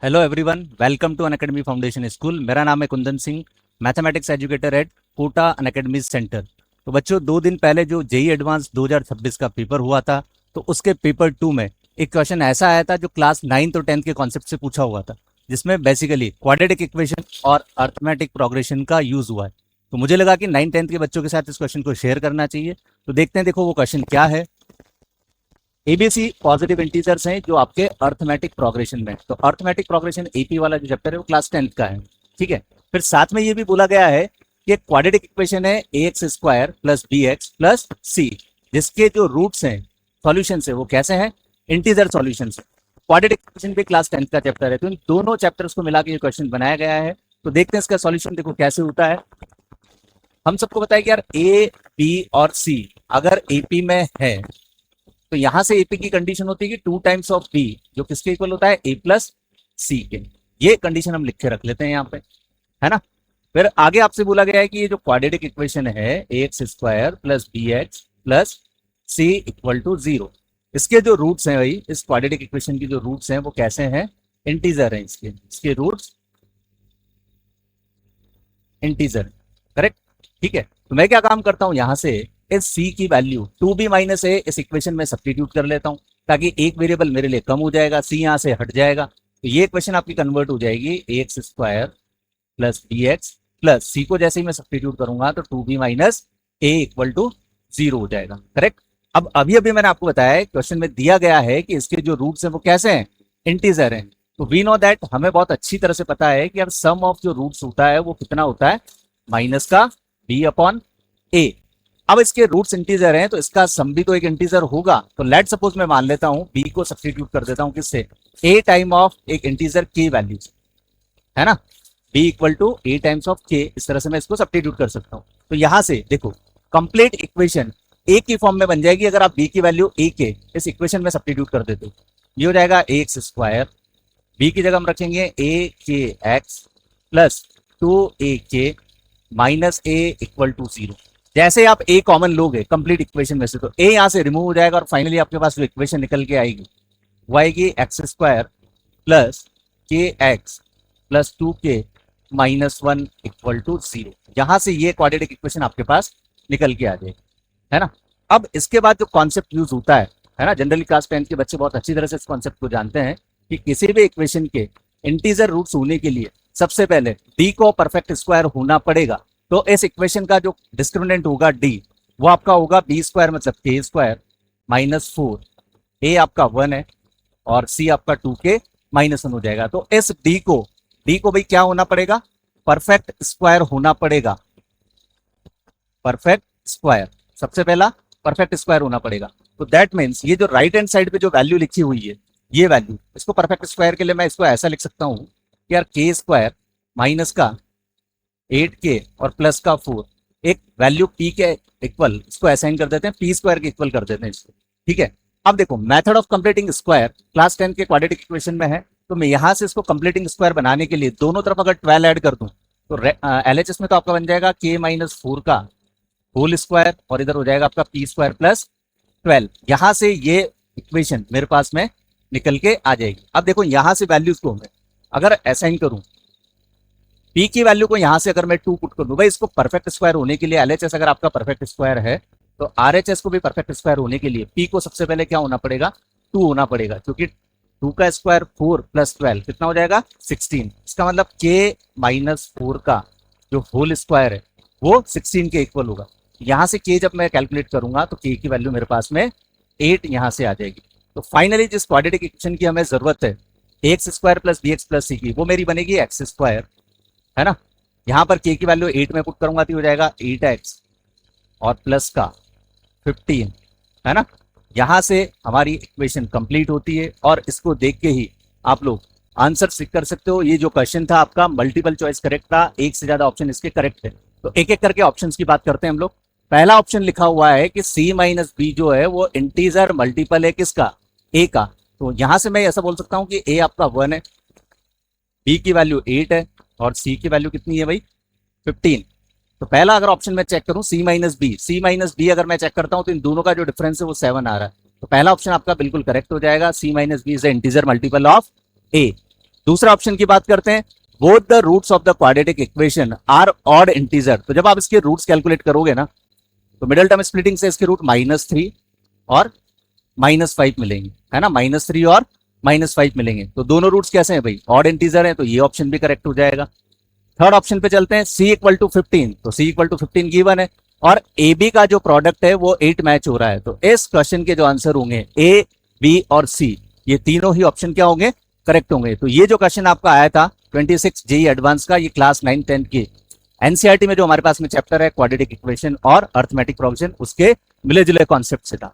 Hello everyone, welcome to Unacademy foundation school. मेरा नाम है Kundan Singh, mathematics educator at Kota Unacademy centre. तो बच्चों, 2 दिन पहले जो जेई एडवांस 2026 का पेपर हुआ था, तो उसके पेपर 2 में एक क्वेश्चन ऐसा आया था जो क्लास 9th और 10th के कॉन्सेप्ट से पूछा हुआ था, जिसमें बेसिकली क्वाड्रेटिक इक्वेशन और अर्थमेटिक प्रोग्रेशन का यूज हुआ है। तो मुझे लगा कि 9th 10th के बच्चों के साथ इस क्वेश्चन को शेयर करना चाहिए। तो देखते हैं, देखो वो क्वेश्चन क्या है। एबीसी पॉजिटिव इंटीजर्स हैं जो आपके अर्थमेटिक प्रोग्रेशन में, तो अर्थमेटिक प्रोग्रेशन एपी वाला जो चैप्टर है वो क्लास 10th का है। ठीक है। फिर साथ में ये भी बोला गया है कि क्वाड्रेटिक इक्वेशन है A X square plus B X plus C, जिसके जो रूट्स हैं, सॉल्यूशन है, वो कैसे हैं? इंटीजर सॉल्यूशन है। क्वाड्रेटिक इक्वेशन भी क्लास 10th का चैप्टर है, तो इन दोनों चैप्टर्स को मिला के ये क्वेश्चन बनाया गया है। तो देखते हैं इसका सॉल्यूशन, देखो कैसे होता है। हम सबको बताया कि यार ए बी और सी अगर एपी में है, तो यहां से एपी की कंडीशन होती है कि 2 टाइम्स ऑफ बी, जो किसके इक्वल होता है? ए प्लस सी के। ये कंडीशन हम लिख के रख लेते हैं यहाँ पे, है ना। फिर आगे आपसे बोला गया है कि ये जो क्वाड्रेटिक इक्वेशन है A X square plus B X plus C equal to 0, इसके जो रूट्स हैं भाई, इस क्वाड्रेटिक इक्वेशन की जो रूट्स हैं वो कैसे हैं? इंटीजर हैं। इसके रूट्स इंटीजर, करेक्ट। ठीक है। तो मैं क्या काम करता हूं, यहां से इस सी की वैल्यू 2b माइनस ए इस इक्वेशन में सब्स्टिट्यूट कर लेता हूं, ताकि एक वेरिएबल मेरे लिए कम हो जाएगा, सी यहां से हट जाएगा। तो ये इक्वेशन आपकी कन्वर्ट हो जाएगी A X square plus B X plus C को जैसे ही मैं सब्स्टिट्यूट करूंगा तो 2b minus A equal to 0 हो जाएगा, करेक्ट। अब अभी अभी मैंने आपको बताया है, क्वेश्चन में दिया गया है कि इसके जो रूट्स हैं वो कैसे हैं? इंटीजर हैं। तो वी नो दैट, हमें बहुत अच्छी तरह से पता है कि यार सम ऑफ जो रूट्स होता है वो कितना होता है? माइनस का बी अपॉन ए। अब इसके रूट्स इंटीजर हैं, तो इसका सम भी तो एक इंटीजर होगा। तो लेट सपोज मैं मान लेता हूं बी को सब्स्टिट्यूट कर देता हूं किससे? ए टाइम ऑफ एक इंटीजर के वैल्यू, है ना। B equal to a times of k, इस तरह से मैं इसको सब्स्टिट्यूट कर सकता हूं। तो यहां से देखो, कंप्लीट इक्वेशन ए की फॉर्म में बन जाएगी अगर आप बी की वैल्यू ए के इस इक्वेशन में सब्स्टिट्यूट कर देते हो। ये हो जाएगा ए एक्स स्क्वायर, बी की जगह हम रखेंगे ए के एक्स प्लस 2 ए के माइनस ए इक्वल टू 0। जैसे आप ए कॉमन लोगे कंप्लीट इक्वेशन में से, तो ए यहां से रिमूव हो जाएगा और फाइनली आपके पास जो इक्वेशन निकल के आएगी वो आएगी एक्स स्क्वायर प्लस के एक्स प्लस 2 के माइनस 1 इक्वल टू 0। यहां से ये क्वाड्रेटिक इक्वेशन आपके पास निकल के आ जाएगी, है ना। अब इसके बाद जो कॉन्सेप्ट यूज होता है ना, जनरली क्लास 10 के बच्चे बहुत अच्छी तरह से इस कॉन्सेप्ट को जानते हैं कि किसी भी इक्वेशन के इंटीजर रूट्स होने के लिए सबसे पहले डी को परफेक्ट स्क्वायर होना पड़ेगा। तो इस इक्वेशन का जो डिस्क्रिमिनेंट होगा डी, वो आपका होगा बी स्क्वायर मतलब के स्क्वायर माइनस 4, ए आपका 1 है और सी आपका 2 के माइनस 1 हो जाएगा। तो इस डी को भाई क्या होना पड़ेगा? परफेक्ट स्क्वायर होना पड़ेगा। परफेक्ट स्क्वायर, सबसे पहला परफेक्ट स्क्वायर होना पड़ेगा। तो दैट मीन्स ये जो राइट हैंड साइड पे जो वैल्यू लिखी हुई है, ये वैल्यू, इसको परफेक्ट स्क्वायर के लिए मैं इसको ऐसा लिख सकता हूं कि यार के स्क्वायर माइनस का 8 के और प्लस का 4, एक वैल्यू पी के इक्वल इसको असाइन कर देते हैं, पी स्क्वायर के इक्वल कर देते हैं इसको। ठीक है। अब देखो, method of completing square class 10 के क्वाड्रेटिक इक्वेशन में है। तो मैं यहां से इसको कंप्लीटिंग स्क्वायर बनाने के लिए दोनों तरफ अगर 12 ऐड कर दूं, तो एलएचएस में तो आपका बन जाएगा के माइनस 4 का होल स्क्वायर और इधर हो जाएगा आपका पी स्क्वायर प्लस 12। यहां से ये इक्वेशन मेरे पास में निकल के आ जाएगी। अब देखो, यहां से वैल्यूज को मैं अगर असाइन करूं, पी की वैल्यू को यहां से अगर मैं 2 पुट कर दूं, भाई इसको परफेक्ट स्क्वायर होने के लिए एलएचएस अगर आपका परफेक्ट स्क्वायर है, तो आरएचएस को भी परफेक्ट स्क्वायर होने के लिए पी को सबसे पहले क्या होना पड़ेगा? 2 होना पड़ेगा, क्योंकि 2 का स्क्वायर 4 प्लस 12 कितना हो जाएगा? 16। इसका मतलब के माइनस 4 का जो होल स्क्वायर है वो 16 के इक्वल होगा। यहां से के जब मैं कैलकुलेट करूंगा तो के की वैल्यू मेरे पास में 8 यहां से आ जाएगी। तो फाइनली जिस क्वाड्रेटिक इक्वेशन की हमें जरूरत है X square plus B X plus C की, वो मेरी बनेगी एक्स स्क्वायर, है ना। यहां पर के की वैल्यू 8 में पुट करूंगा तो हो जाएगा 8x और प्लस का 15, है ना। यहां से हमारी इक्वेशन कंप्लीट होती है और इसको देख के ही आप लोग आंसर सीख कर सकते हो। ये जो क्वेश्चन था आपका मल्टीपल चॉइस करेक्ट था, एक से ज्यादा ऑप्शन इसके करेक्ट है। तो एक एक करके ऑप्शंस की बात करते हैं हम लोग। पहला ऑप्शन लिखा हुआ है कि सी माइनस बी जो है वो इंटीजर मल्टीपल है किसका? ए का। तो यहां से मैं ऐसा बोल सकता हूं कि ए आपका 1 है, बी की वैल्यू 8 है और सी की वैल्यू कितनी है भाई? 15। तो पहला अगर ऑप्शन में चेक करूं सी माइनस बी अगर मैं चेक करता हूं तो इन दोनों का जो डिफरेंस है वो 7 आ रहा है। तो पहला ऑप्शन आपका बिल्कुल करेक्ट हो जाएगा, C minus B is integer multiple of A. दूसरा ऑप्शन की बात करते हैं, both the roots of the quadratic equation are odd integer. तो जब आप इसके रूट्स कैलकुलेट करोगे ना, तो मिडिल टर्म स्प्लिटिंग से इसके रूट -3 और -5 मिलेंगे, है ना, -3 और -5 मिलेंगे। तो दोनों रूट्स कैसे हैं भाई, ऑड इंटीजर है, तो ये ऑप्शन भी करेक्ट हो जाएगा। थर्ड ऑप्शन पे चलते हैं, c इक्वल टू 15, तो c इक्वल टू 15 गिवन है और ए बी का जो प्रोडक्ट है वो 8 मैच हो रहा है। तो इस क्वेश्चन के जो आंसर होंगे ए, बी और सी, ये तीनों ही ऑप्शन क्या होंगे, करेक्ट होंगे। तो ये जो क्वेश्चन आपका आया था 26 जेई एडवांस का, ये क्लास 9 10 की एनसीईआरटी में जो हमारे पास में चैप्टर है क्वाड्रेटिक इक्वेशन और अर्थमेटिक प्रोग्रेशन, उसके मिले जुले कॉन्सेप्ट से था।